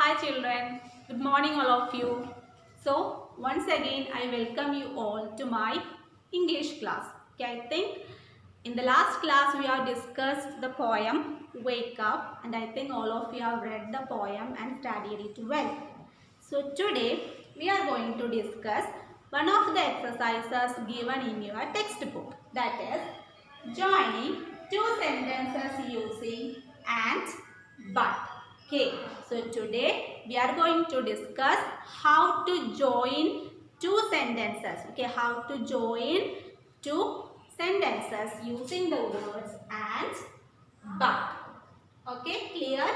Hi children, good morning all of you. So once again I welcome you all to my English class. Okay, I think in the last class we have discussed the poem Wake Up, and I think all of you have read the poem and studied it well. So today we are going to discuss one of the exercises given in your textbook, that is joining two sentences using and but. Okay, so today we are going to discuss how to join two sentences. Okay, how to join two sentences using the words and but. Okay, clear?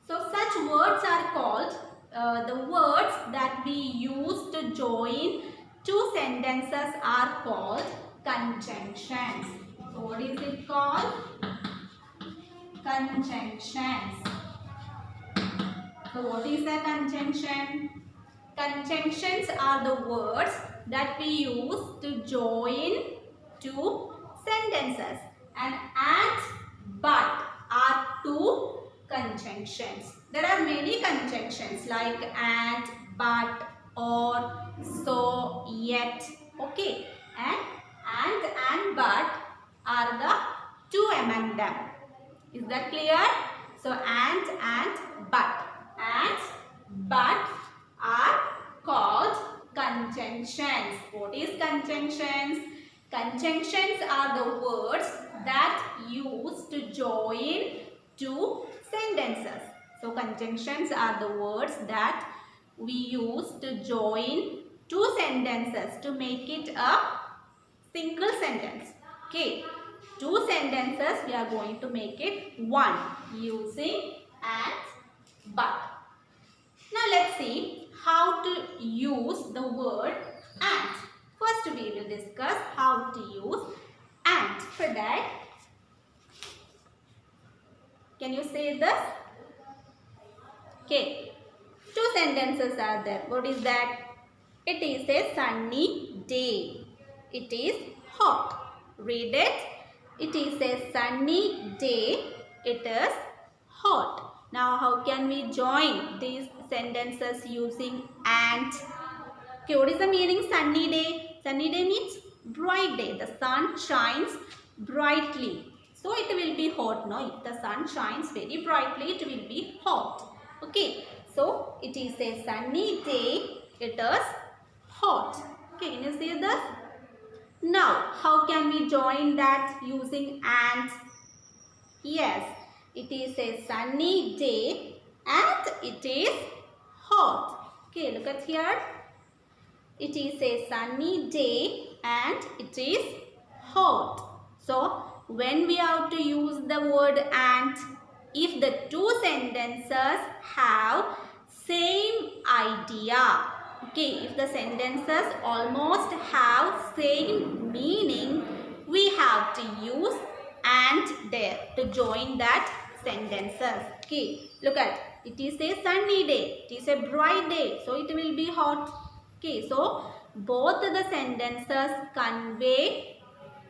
So such words are called the words that we use to join two sentences are called conjunctions. So what is it called? Conjunctions. So what is a conjunction? Conjunctions are the words that we use to join two sentences, and but are two conjunctions. There are many conjunctions like and, but, or, so, yet. Okay, and but are the two among them. Is that clear? So and but are called conjunctions. What is conjunctions? Conjunctions are the words that use to join two sentences. So conjunctions are the words that we use to join two sentences to make it a single sentence. Okay, two sentences we are going to make it one using and but. Now let's see how to use the word and. First we will discuss how to use and. For that, can you say this? Okay, two sentences are there. What is that? It is a sunny day. It is hot. Read it. It is a sunny day. It is hot. Now how can we join these sentences using and? Okay, what is the meaning sunny day? Sunny day means bright day. The sun shines brightly. So it will be hot. No, if the sun shines very brightly, it will be hot. Okay, so it is a sunny day. It is hot. Okay, can you see this? Now, how can we join that using and? Yes, it is a sunny day and it is hot. Okay, look at here. It is a sunny day and it is hot. So, when we have to use the word and, if the two sentences have same idea, okay, if the sentences almost have same meaning, we have to use and there to join that sentences. Okay, look at, it is a sunny day, it is a bright day, so it will be hot. Okay, so both the sentences convey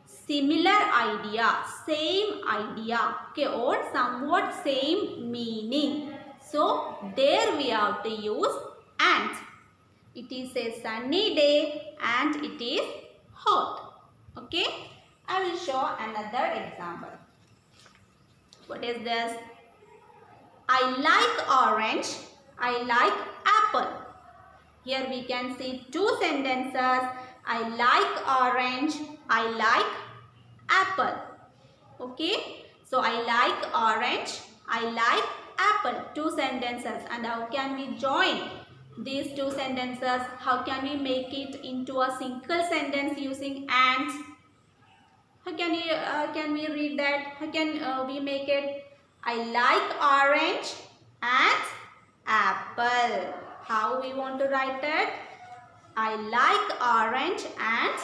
similar idea, same idea, okay, or somewhat same meaning. So there we have to use and. It is a sunny day and it is hot. Okay, I will show another example. What is this? I like orange. I like apple. Here we can see two sentences. I like orange. I like apple. Okay. So I like orange. I like apple. Two sentences. And how can we join these two sentences? How can we make it into a single sentence using and? How can we read that? How can we make it? I like orange and apple. How we want to write it? I like orange and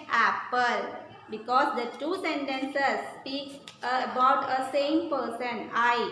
apple. Because the two sentences speaks about a same person. I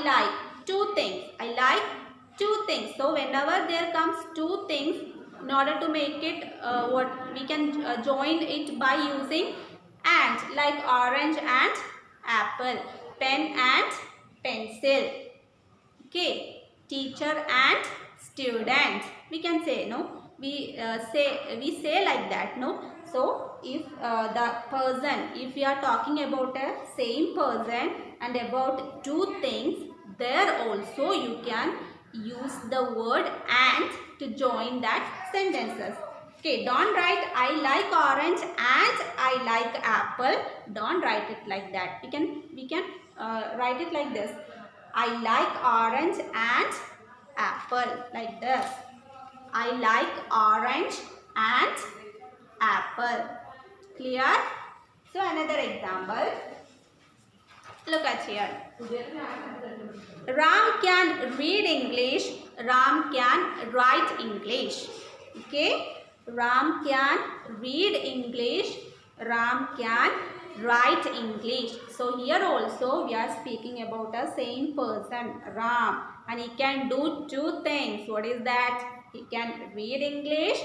like two things. I like two things. So whenever there comes two things, in order to make it we can join it by using and, like orange and apple, pen and pencil. Okay, teacher and student. We can say, no, we say like that, no. So if the person, if we are talking about a same person and about two things, there also you can use the word and to join that sentences. Okay, don't write I like orange and I like apple. Don't write it like that. We can write it like this. I like orange and apple, like this. I like orange and apple. Clear? So another example. Look at here. Ram can read English. Ram can write English. Okay. Ram can read English. Ram can write English. So here also we are speaking about a same person, Ram, and he can do two things. What is that? He can read English.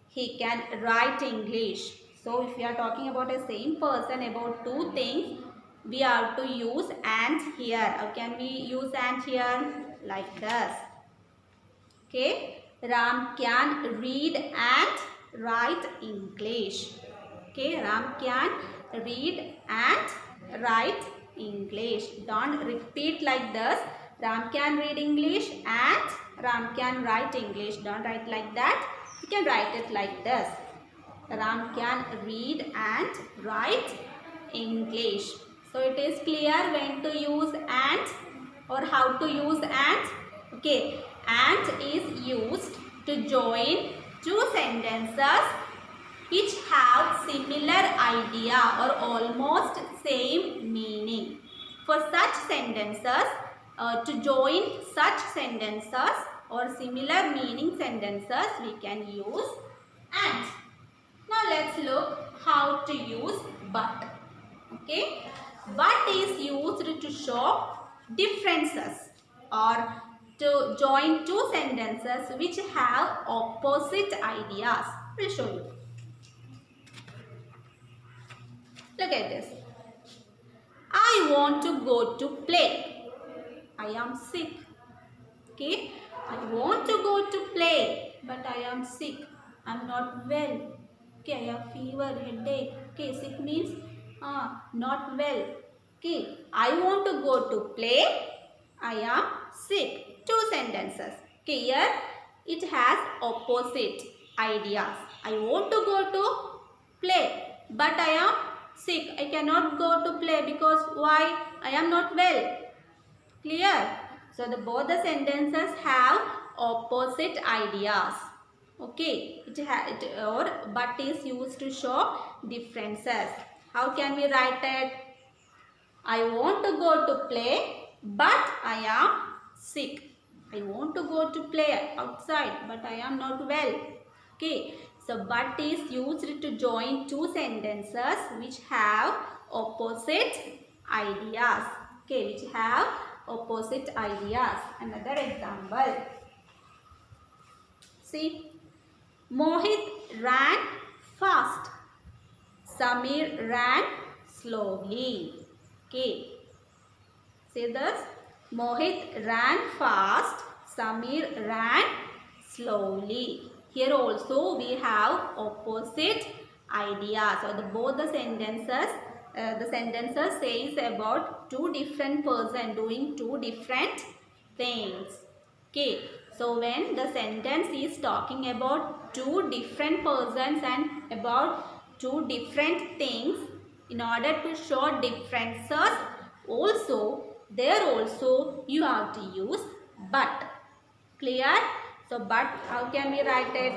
He can write English. So if we are talking about a same person about two things, we have to use and here. How can we use and here? Like this. Okay. Ram can read and write English. Okay. Ram can read and write English. Don't repeat like this. Ram can read English and Ram can write English. Don't write like that. You can write it like this. Ram can read and write English. So it is clear when to use and or how to use and. Okay, and is used to join two sentences which have similar idea or almost same meaning. For such sentences, to join such sentences or similar meaning sentences, we can use and. Now let's look how to use but. Okay, but is used to show differences or to join two sentences which have opposite ideas. We'll show you. Look at this. I want to go to play. I am sick. Okay, I want to go to play, but I am sick. I am not well. Okay, I have fever, headache. Okay, sick means not well. Okay, I want to go to play. I am sick. Two sentences. Okay, here it has opposite ideas. I want to go to play, but I am sick. I cannot go to play because why? I am not well. Clear? So both the sentences have opposite ideas. Okay, but is used to show differences. How can we write it? I want to go to play, but I am sick. I want to go to play outside, but I am not well. Okay, so but is used to join two sentences which have opposite ideas. Okay, which have opposite ideas. Another example. See, Mohit ran fast. Samir ran slowly. Okay. See this? Mohit ran fast. Samir ran slowly. Here also we have opposite ideas. So both the sentences says about two different persons doing two different things. Okay. So when the sentence is talking about two different persons and about two different things, in order to show differences, there also you have to use but. Clear? So but how can we write it?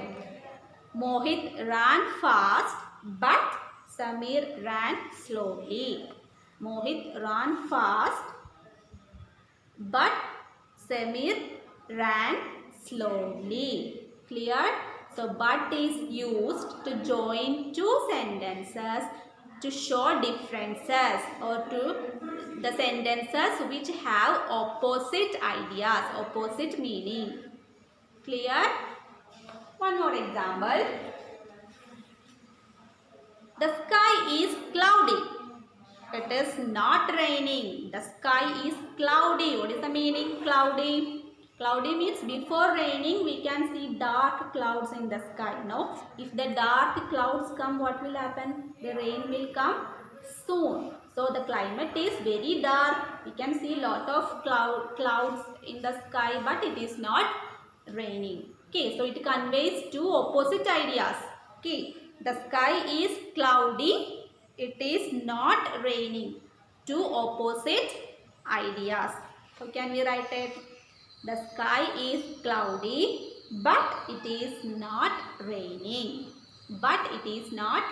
Mohit ran fast but Samir ran slowly. Mohit ran fast but Samir ran slowly. Clear? So but is used to join two sentences to show differences or to the sentences which have opposite ideas, opposite meaning. Clear? One more example. The sky is cloudy. It is not raining. The sky is cloudy. What is the meaning? Cloudy. Cloudy means before raining we can see dark clouds in the sky. No, if the dark clouds come, what will happen? The rain will come soon. So the climate is very dark. We can see lot of clouds in the sky, but it is not raining. Okay, so it conveys two opposite ideas. Okay, the sky is cloudy, it is not raining. Two opposite ideas. How can we write it? The sky is cloudy, but it is not raining. But it is not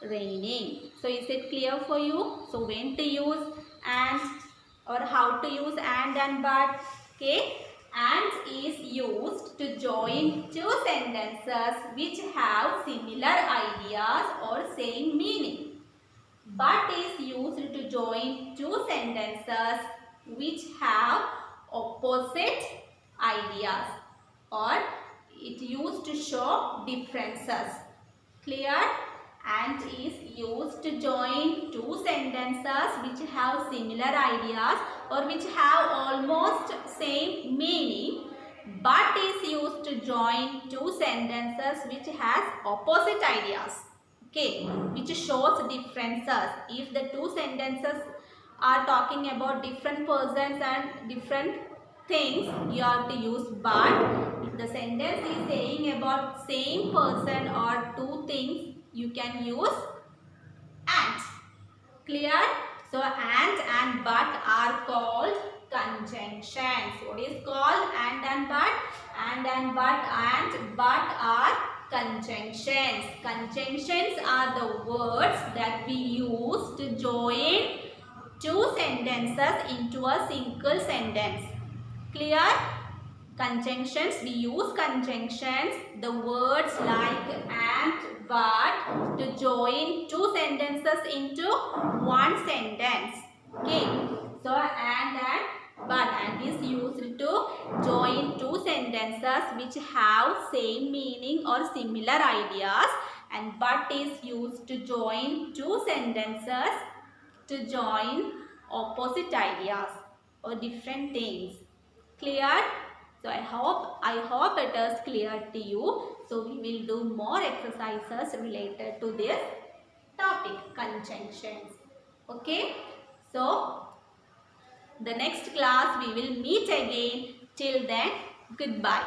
raining. So is it clear for you? So when to use and, or how to use and but? Okay, and is used to join two sentences which have similar ideas or same meaning. But is used to join two sentences which have opposite ideas, or it used to show differences. Clear? And is used to join two sentences which have similar ideas or which have almost same meaning, but is used to join two sentences which has opposite ideas. Okay, which shows differences. If the two sentences are talking about different persons and different things, you have to use but. If the sentence is saying about same person or two things, you can use and. Clear? So and but are called conjunctions. What is called and but? And but are conjunctions. Conjunctions are the words that we use to join two sentences into a single sentence. Clear? Conjunctions, we use conjunctions, the words like and but, to join two sentences into one sentence. Okay, so and but, and is used to join two sentences which have same meaning or similar ideas, and but is used to join two sentences to join opposite ideas or different things. Clear? So I hope it is clear to you. So we will do more exercises related to this topic, conjunctions. Okay, so the next class we will meet again. Till then, goodbye.